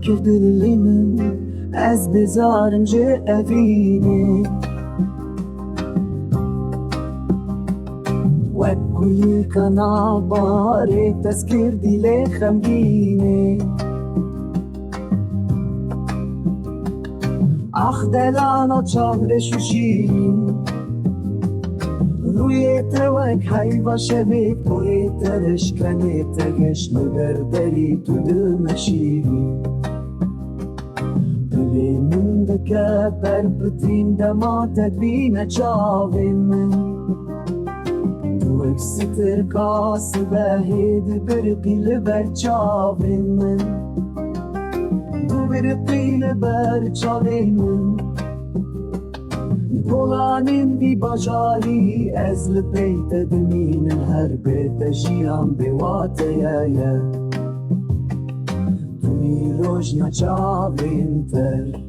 کردلی من از بزارم جه اوینه وکوی کنا باره تذکر دیل خمگینه آخ دلانا چاورش و شیرین روی توک حیوا شبه توی ترش کنه تگش نگردری تو دل مشیری دلی من دکه بر بطین دما تکبین چاوی من تو اکستر کاس بهید برقی لبر چاوی من تو برقی لبر چاوی من بولانین بی بجاری از لبیت دمین هر بیت جیان بیواته یا توی روش نچاوین تر